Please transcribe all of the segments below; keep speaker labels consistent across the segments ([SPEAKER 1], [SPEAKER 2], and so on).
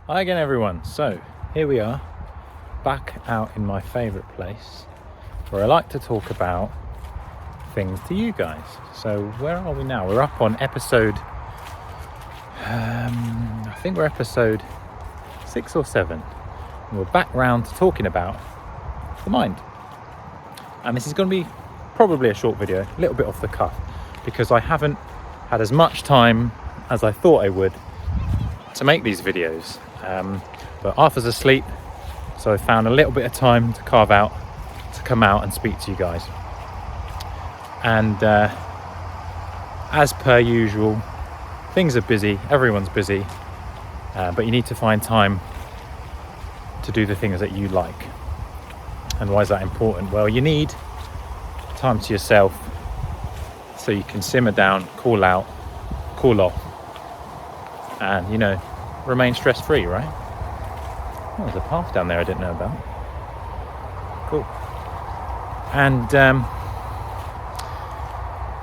[SPEAKER 1] Hi again everyone. So here we are back out in my favourite place where I like to talk about things to you guys. So where are we now? We're up on episode I think we're episode 6 or 7 and we're back round to talking about the mind. And this is going to be probably a short video, a little bit off the cuff, because I haven't had as much time as I thought I would to make these videos. But Arthur's asleep, so I found a little bit of time to carve out to come out and speak to you guys. And as per usual, things are busy, everyone's busy, but you need to find time to do the things that you like. And why is that important? Well, you need time to yourself so you can simmer down, cool out, cool off, and remain stress-free, right? Oh, there's a path down there I didn't know about. Cool. And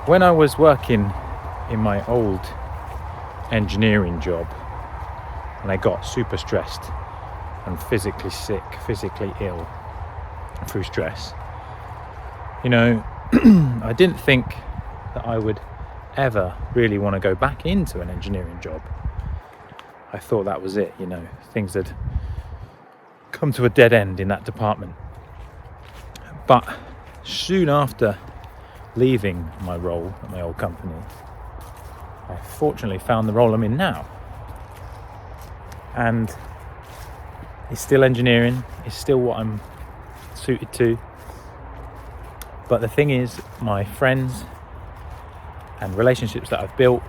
[SPEAKER 1] when I was working in my old engineering job and I got super stressed and physically sick, physically ill through stress, I didn't think that I would ever really want to go back into an engineering job. I thought that was it, things had come to a dead end in that department. But soon after leaving my role at my old company, I fortunately found the role I'm in now. And it's still engineering, it's still what I'm suited to. But the thing is, my friends and relationships that I've built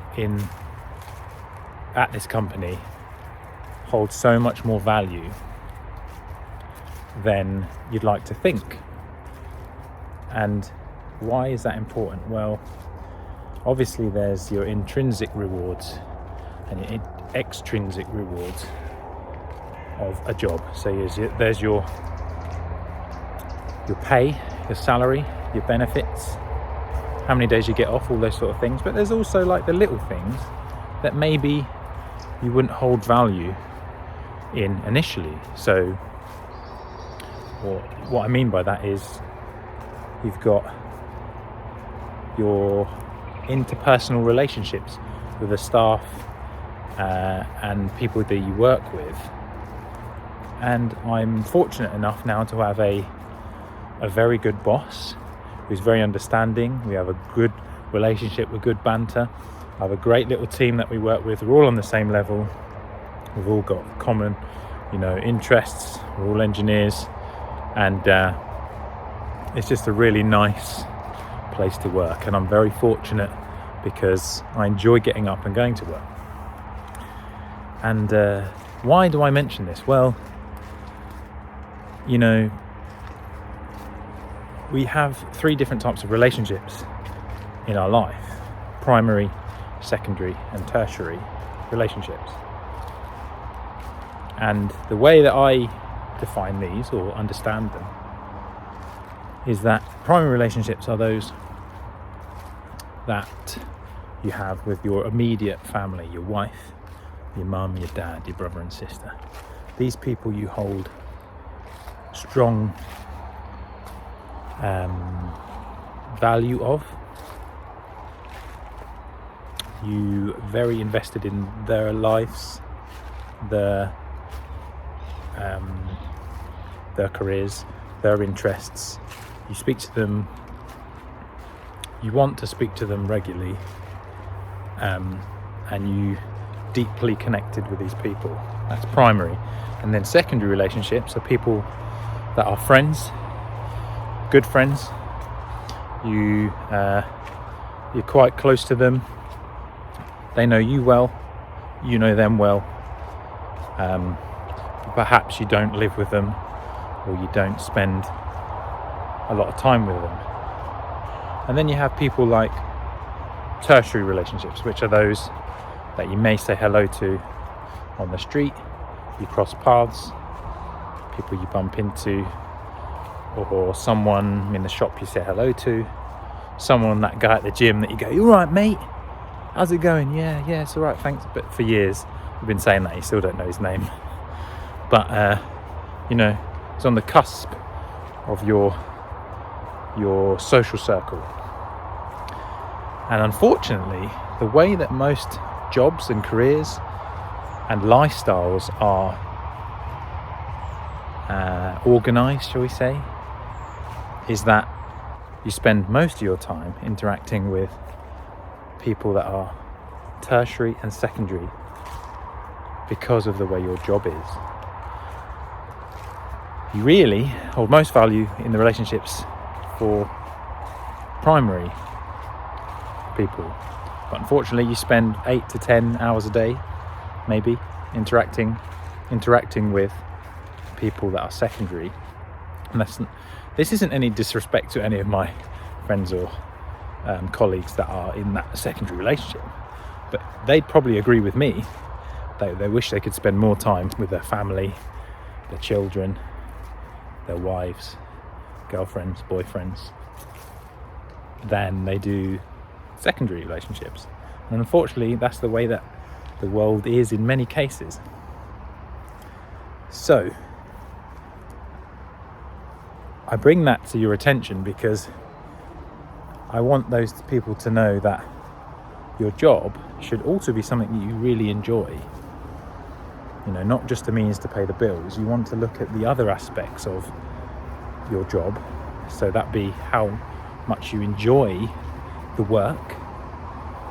[SPEAKER 1] at this company hold so much more value than you'd like to think. And why is that important? Well, obviously there's your intrinsic rewards and your extrinsic rewards of a job. So there's your pay, your salary, your benefits, how many days you get off, all those sort of things. But there's also like the little things that maybe you wouldn't hold value in initially. So what I mean by that is you've got your interpersonal relationships with the staff and people that you work with. And I'm fortunate enough now to have a very good boss who's very understanding. We have a good relationship with good banter. I have a great little team that we work with. We're all on the same level. We've all got common, interests. We're all engineers, and it's just a really nice place to work. And I'm very fortunate because I enjoy getting up and going to work. And why do I mention this? Well, we have 3 different types of relationships in our life: primary, secondary and tertiary relationships. And the way that I define these or understand them is that primary relationships are those that you have with your immediate family, your wife, your mum, your dad, your brother and sister. These people you hold strong value of. You very invested in their lives, their careers, their interests. You speak to them, you want to speak to them regularly, and you deeply connected with these people. That's primary. And then secondary relationships are people that are friends, good friends. You're quite close to them. They know you well, you know them well. Perhaps you don't live with them, or you don't spend a lot of time with them. And then you have people like tertiary relationships, which are those that you may say hello to on the street, you cross paths, people you bump into, or someone in the shop you say hello to, someone, that guy at the gym that you go, "You all right, mate? How's it going?" Yeah, it's all right, thanks. But for years, we've been saying that, you still don't know his name. but it's on the cusp of your social circle. And unfortunately, the way that most jobs and careers and lifestyles are organised, shall we say, is that you spend most of your time interacting with people that are tertiary and secondary because of the way your job is. You really hold most value in the relationships for primary people, but unfortunately you spend 8 to 10 hours a day maybe interacting with people that are secondary. And this isn't any disrespect to any of my friends or colleagues that are in that secondary relationship, but they'd probably agree with me that they wish they could spend more time with their family, their children, their wives, girlfriends, boyfriends, than they do secondary relationships. And unfortunately, that's the way that the world is in many cases. So I bring that to your attention because I want those people to know that your job should also be something that you really enjoy. Not just a means to pay the bills. You want to look at the other aspects of your job, so that be how much you enjoy the work.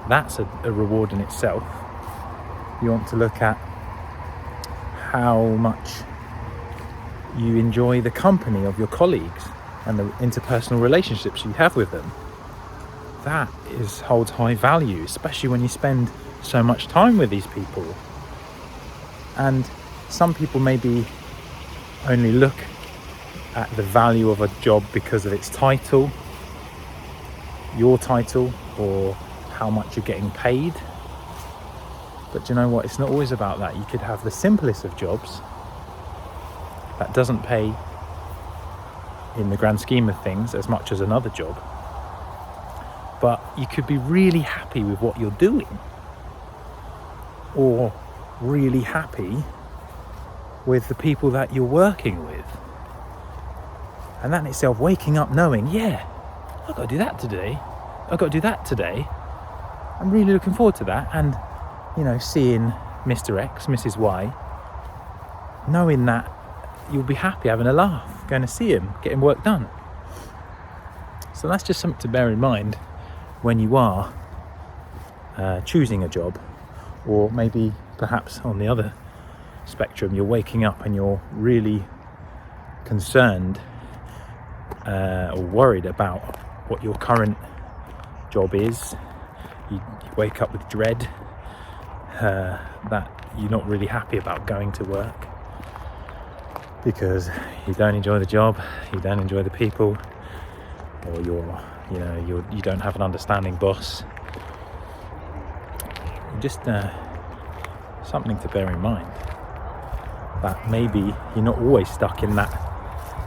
[SPEAKER 1] That's a reward in itself. You want to look at how much you enjoy the company of your colleagues and the interpersonal relationships you have with them. That holds high value, especially when you spend so much time with these people. And some people maybe only look at the value of a job because of its title, your title, or how much you're getting paid. But you know what? It's not always about that. You could have the simplest of jobs that doesn't pay in the grand scheme of things as much as another job, but you could be really happy with what you're doing, or really happy with the people that you're working with. And that in itself, waking up knowing, I've got to do that today, I've got to do that today, I'm really looking forward to that. And seeing Mr. X, Mrs. Y, knowing that you'll be happy, having a laugh, going to see him, getting work done. So that's just something to bear in mind when you are choosing a job, or maybe perhaps on the other spectrum, you're waking up and you're really concerned or worried about what your current job is. You wake up with dread that you're not really happy about going to work because you don't enjoy the job, you don't enjoy the people, or you don't have an understanding boss. Just something to bear in mind, that maybe you're not always stuck in that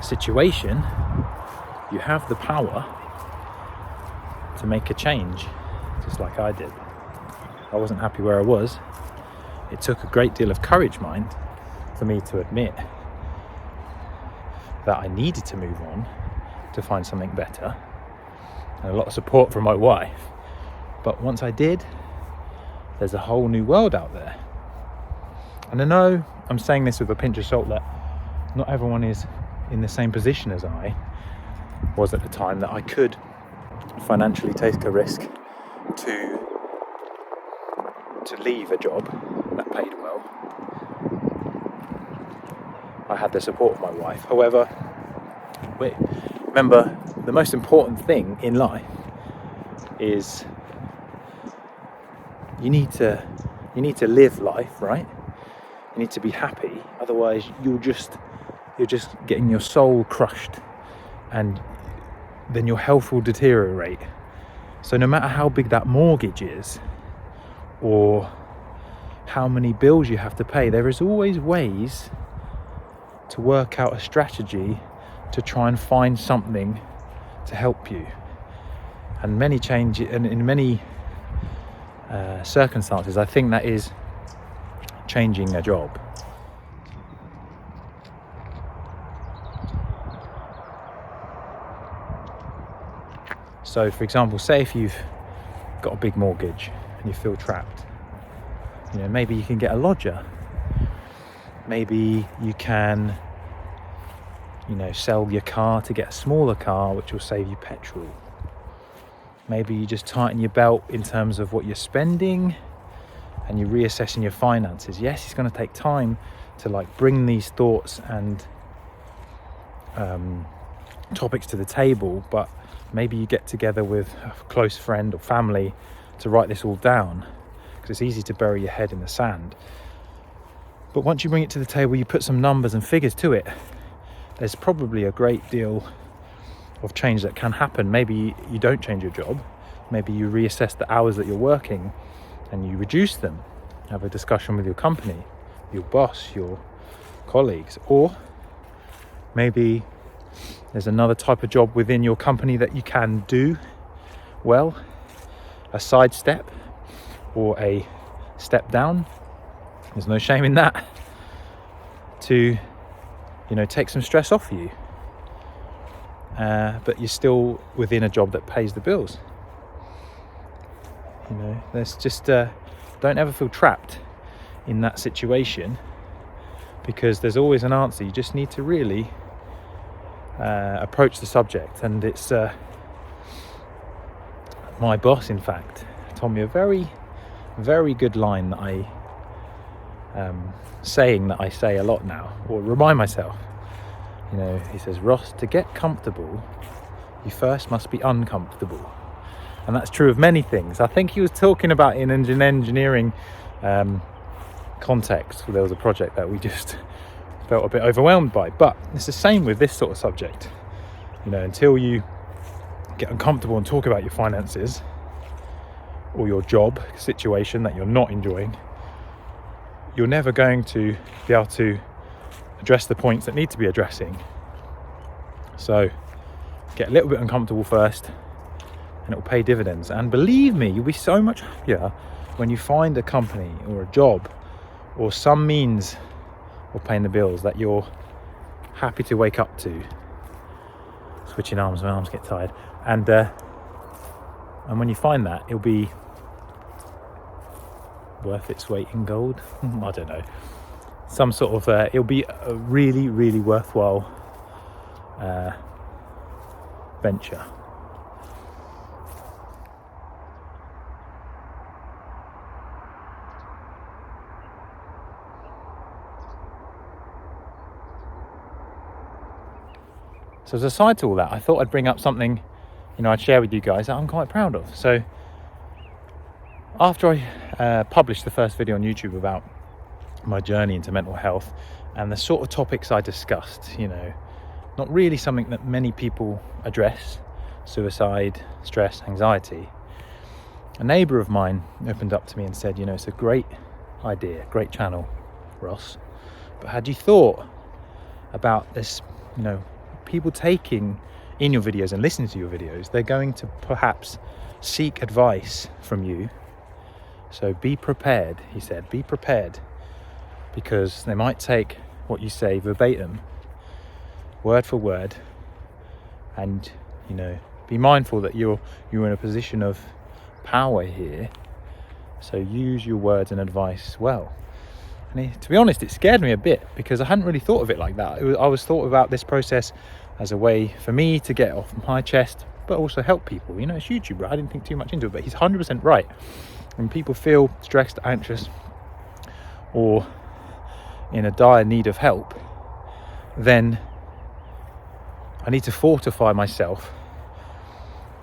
[SPEAKER 1] situation. You have the power to make a change, just like I did. I wasn't happy where I was. It took a great deal of courage, mind, for me to admit that I needed to move on to find something better, and a lot of support from my wife. But once I did, there's a whole new world out there. And I know I'm saying this with a pinch of salt, that not everyone is in the same position as I was at the time, that I could financially take a risk to leave a job that paid well. I had the support of my wife. However, remember, the most important thing in life is you need to live life, right? You need to be happy. Otherwise, you're just getting your soul crushed, and then your health will deteriorate. So no matter how big that mortgage is, or how many bills you have to pay, there is always ways to work out a strategy to try and find something to help you. And many changes, and in many circumstances, I think that is changing a job. So for example, say if you've got a big mortgage and you feel trapped, maybe you can get a lodger. Maybe you can sell your car to get a smaller car, which will save you petrol. Maybe you just tighten your belt in terms of what you're spending and you're reassessing your finances. Yes, it's going to take time to bring these thoughts and topics to the table, but maybe you get together with a close friend or family to write this all down, because it's easy to bury your head in the sand. But once you bring it to the table, you put some numbers and figures to it, there's probably a great deal of change that can happen. Maybe you don't change your job. Maybe you reassess the hours that you're working and you reduce them. Have a discussion with your company, your boss, your colleagues. Or maybe there's another type of job within your company that you can do well, a side step or a step down. There's no shame in that, to take some stress off you, but you're still within a job that pays the bills. There's just don't ever feel trapped in that situation, because there's always an answer. You just need to really approach the subject. And it's my boss, in fact, told me a very, very good line that I saying that I say a lot now, or remind myself. He says, Ross, to get comfortable, you first must be uncomfortable. And that's true of many things. I think he was talking about in an engineering context. There was a project that we just felt a bit overwhelmed by, but it's the same with this sort of subject. Until you get uncomfortable and talk about your finances or your job situation that you're not enjoying, you're never going to be able to address the points that need to be addressing. So get a little bit uncomfortable first, and it will pay dividends. And believe me, you'll be so much happier when you find a company or a job or some means of paying the bills that you're happy to wake up to. Switching arms, my arms get tired. And when you find that, it'll be worth its weight in gold. I don't know. Some sort of it'll be a really, really worthwhile venture. So as a side to all that, I thought I'd bring up something, I'd share with you guys that I'm quite proud of. So after I published the first video on YouTube about my journey into mental health and the sort of topics I discussed, not really something that many people address, suicide, stress, anxiety, a neighbour of mine opened up to me and said, it's a great idea, great channel, Ross, but had you thought about this, people taking in your videos and listening to your videos, they're going to perhaps seek advice from you. So be prepared, he said, be prepared, because they might take what you say verbatim, word for word, and be mindful that you're in a position of power here, so use your words and advice well. And to be honest, it scared me a bit, because I hadn't really thought of it like that. I was thought about this process as a way for me to get off my chest, but also help people. It's YouTube, right? I didn't think too much into it, but he's 100% right. When people feel stressed, anxious, or in a dire need of help, then I need to fortify myself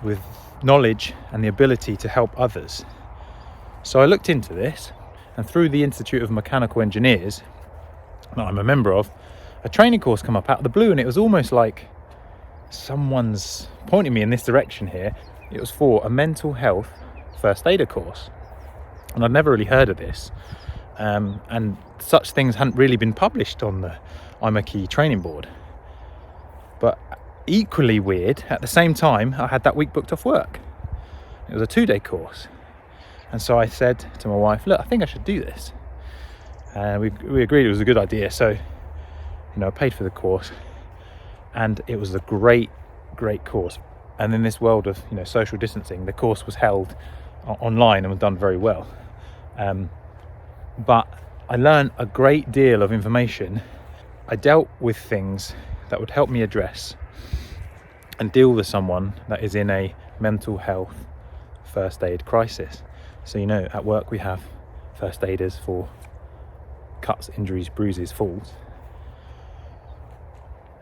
[SPEAKER 1] with knowledge and the ability to help others. So I looked into this, and through the Institute of Mechanical Engineers that I'm a member of, a training course come up out of the blue, and it was almost like someone's pointing me in this direction here. It was for a mental health first aider course, and I'd never really heard of this, and such things hadn't really been published on the I'm a Key training board. But equally weird, at the same time, I had that week booked off work. It was a 2-day course, and so I said to my wife, look, I think I should do this, and we agreed it was a good idea. So I paid for the course, and it was a great course. And in this world of social distancing, the course was held online and was done very well. But I learned a great deal of information. I dealt with things that would help me address and deal with someone that is in a mental health first aid crisis. So at work we have first aiders for cuts, injuries, bruises, falls.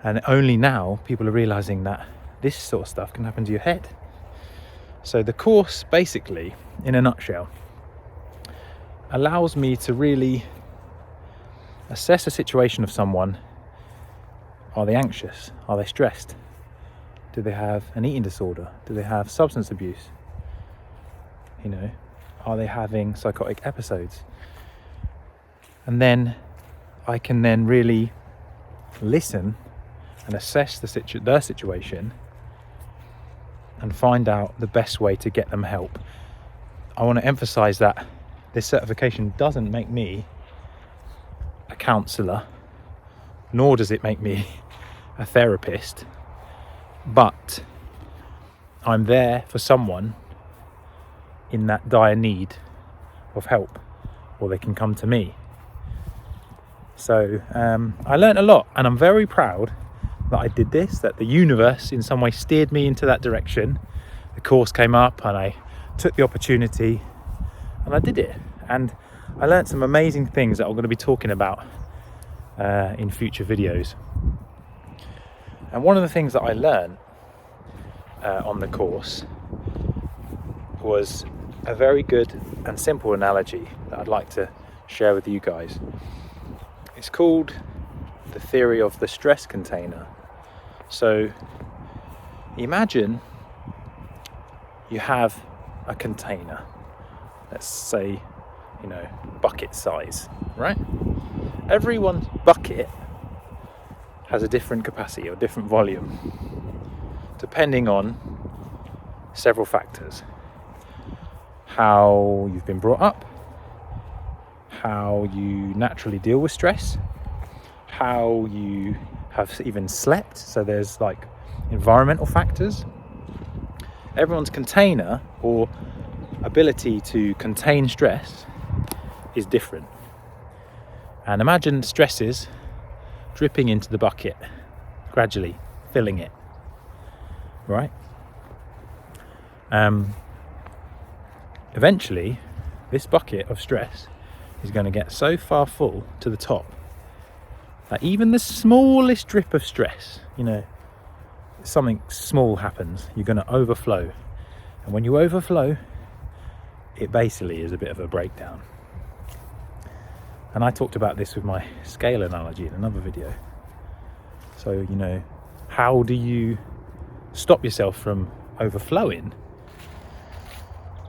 [SPEAKER 1] And only now people are realizing that this sort of stuff can happen to your head. So the course, basically, in a nutshell, allows me to really assess a situation of someone. Are they anxious? Are they stressed? Do they have an eating disorder? Do they have substance abuse? Are they having psychotic episodes? And then I can then really listen and assess their situation and find out the best way to get them help. I want to emphasize that this certification doesn't make me a counsellor, nor does it make me a therapist, but I'm there for someone in that dire need of help, or they can come to me. So I learned a lot, and I'm very proud that I did this, that the universe in some way steered me into that direction. The course came up and I took the opportunity and I did it. And I learned some amazing things that I'm going to be talking about in future videos. And one of the things that I learned on the course was a very good and simple analogy that I'd like to share with you guys. It's called the theory of the stress container. So imagine you have a container, let's say, bucket size, right? Everyone's bucket has a different capacity or different volume, depending on several factors. How you've been brought up, how you naturally deal with stress, how you have even slept, so there's like environmental factors. Everyone's container or ability to contain stress is different. And imagine stresses dripping into the bucket, gradually filling it, right? Eventually, this bucket of stress is going to get so far full to the top that even the smallest drip of stress, something small happens, you're going to overflow. And when you overflow, it basically is a bit of a breakdown. And I talked about this with my scale analogy in another video. So, how do you stop yourself from overflowing?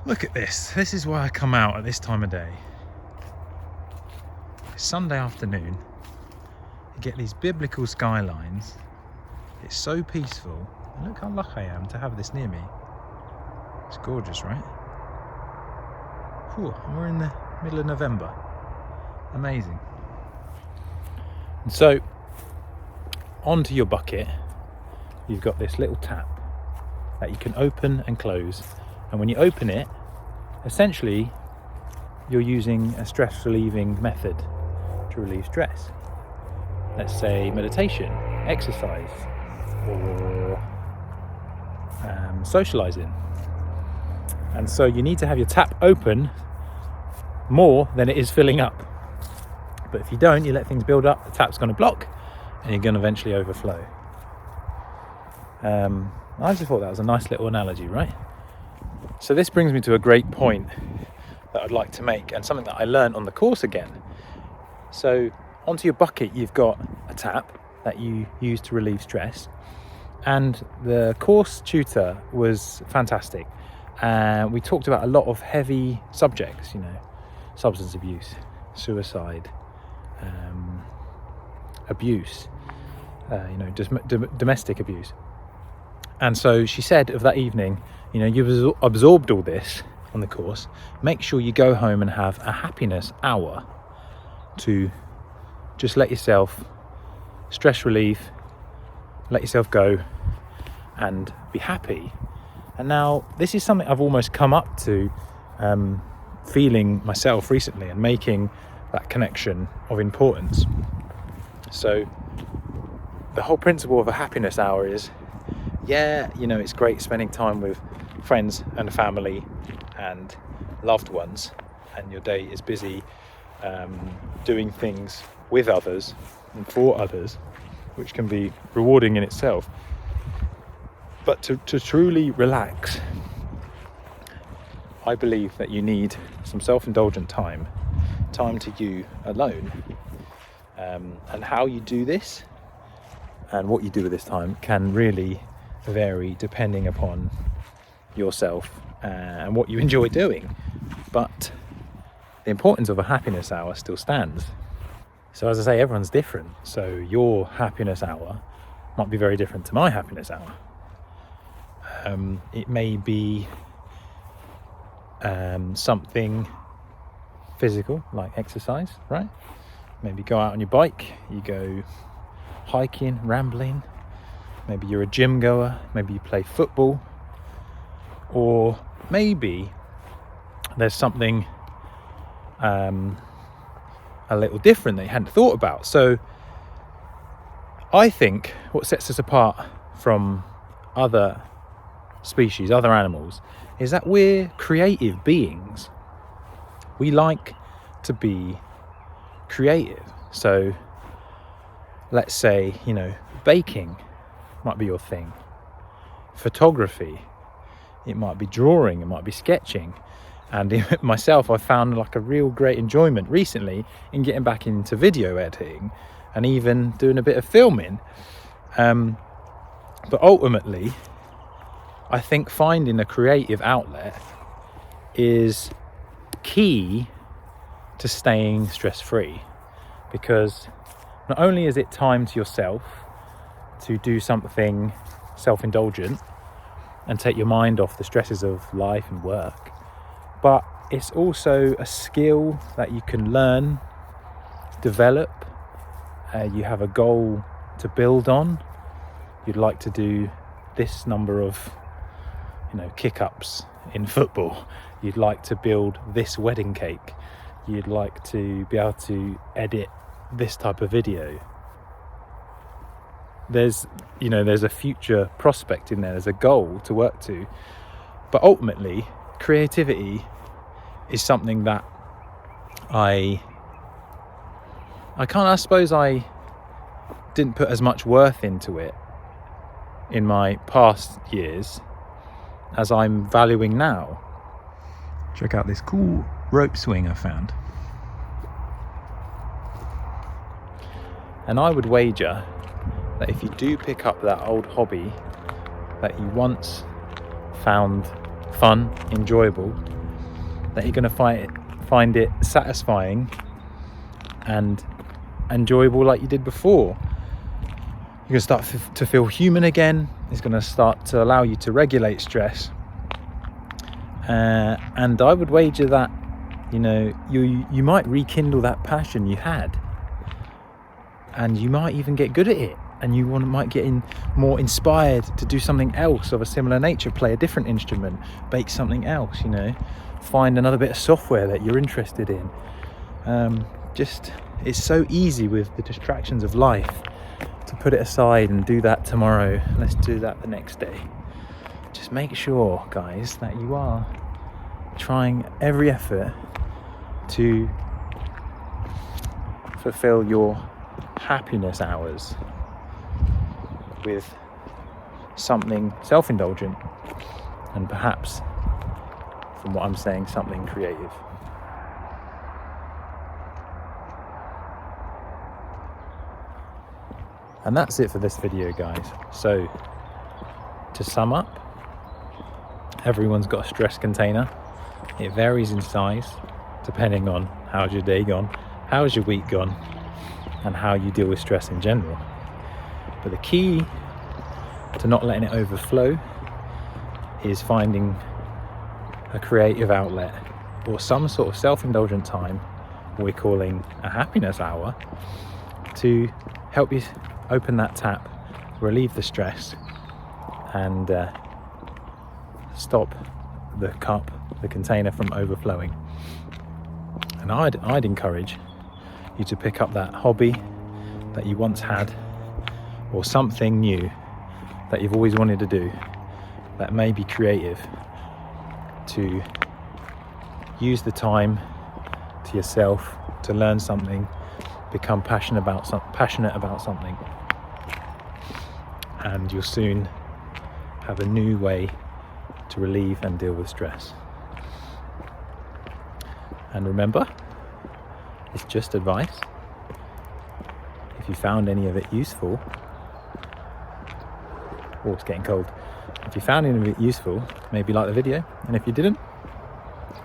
[SPEAKER 1] Look at this. This is why I come out at this time of day. It's Sunday afternoon. You get these biblical skylines. It's so peaceful. And look how lucky I am to have this near me. It's gorgeous, right? Whew, we're in the middle of November. Amazing. And so, onto your bucket, you've got this little tap that you can open and close. And when you open it, essentially, you're using a stress relieving method to relieve stress. Let's say meditation, exercise, or socializing. And so you need to have your tap open more than it is filling up. But if you don't, you let things build up, the tap's going to block and you're going to eventually overflow. I just thought that was a nice little analogy, right? So this brings me to a great point that I'd like to make, and something that I learned on the course again. So onto your bucket, you've got a tap that you use to relieve stress, and the course tutor was fantastic. We talked about a lot of heavy subjects, substance abuse, suicide, abuse, domestic abuse. And so she said of that evening, you've absorbed all this on the course, make sure you go home and have a happiness hour to just let yourself stress relief, let yourself go, and be happy. And now this is something I've almost come up to feeling myself recently and making that connection of importance. So the whole principle of a happiness hour is, it's great spending time with friends and family and loved ones, and your day is busy doing things with others and for others, which can be rewarding in itself. But to truly relax, I believe that you need some self-indulgent time to you alone. And how you do this and what you do with this time can really vary depending upon yourself and what you enjoy doing. But the importance of a happiness hour still stands. So as I say, everyone's different. So your happiness hour might be very different to my happiness hour. It may be something physical, like exercise, right? Maybe go out on your bike, you go hiking, rambling. Maybe you're a gym goer, maybe you play football. Or maybe there's something a little different that you hadn't thought about. So I think what sets us apart from other species, other animals, is that we're creative beings. We like to be creative. So let's say, baking might be your thing. Photography, it might be drawing, it might be sketching. And myself, I found like a real great enjoyment recently in getting back into video editing and even doing a bit of filming. But ultimately, I think finding a creative outlet is key to staying stress-free, because not only is it time to yourself to do something self-indulgent and take your mind off the stresses of life and work, but it's also a skill that you can learn, develop. You have a goal to build on. You'd like to do this number of kick-ups in football. You'd like to build this wedding cake. You'd like to be able to edit this type of video. There's a future prospect in there. There's a goal to work to. But ultimately, creativity is something that I suppose I didn't put as much worth into it in my past years as I'm valuing now. Check out this cool rope swing I found. And I would wager that if you do pick up that old hobby that you once found fun, enjoyable, that you're going to find it satisfying and enjoyable like you did before. You're going to start to feel human again. It's going to start to allow you to regulate stress. And I would wager that, you might rekindle that passion you had. And you might even get good at it. And you might get more inspired to do something else of a similar nature, play a different instrument, bake something else, find another bit of software that you're interested in. It's so easy with the distractions of life to put it aside and do that tomorrow. Let's do that the next day. Just make sure, guys, that you are trying every effort to fulfill your happiness hours with something self-indulgent and perhaps, from what I'm saying, something creative. And that's it for this video, guys. So to sum up, everyone's got a stress container. It varies in size depending on how's your day gone, how's your week gone, and how you deal with stress in general. But the key to not letting it overflow is finding a creative outlet or some sort of self-indulgent time we're calling a happiness hour to help you open that tap, relieve the stress, and stop the cup, the container, from overflowing. And I'd encourage you to pick up that hobby that you once had, or something new that you've always wanted to do that may be creative, to use the time to yourself to learn something, become passionate about something, and you'll soon have a new way to relieve and deal with stress. And remember, it's just advice. If you found any of it useful, oh, it's getting cold. If you found any of it useful, maybe like the video, and if you didn't,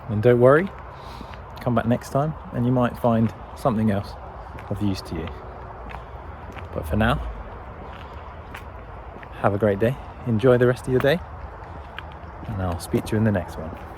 [SPEAKER 1] then don't worry. Come back next time and you might find something else of use to you. But for now, have a great day. Enjoy the rest of your day, and I'll speak to you in the next one.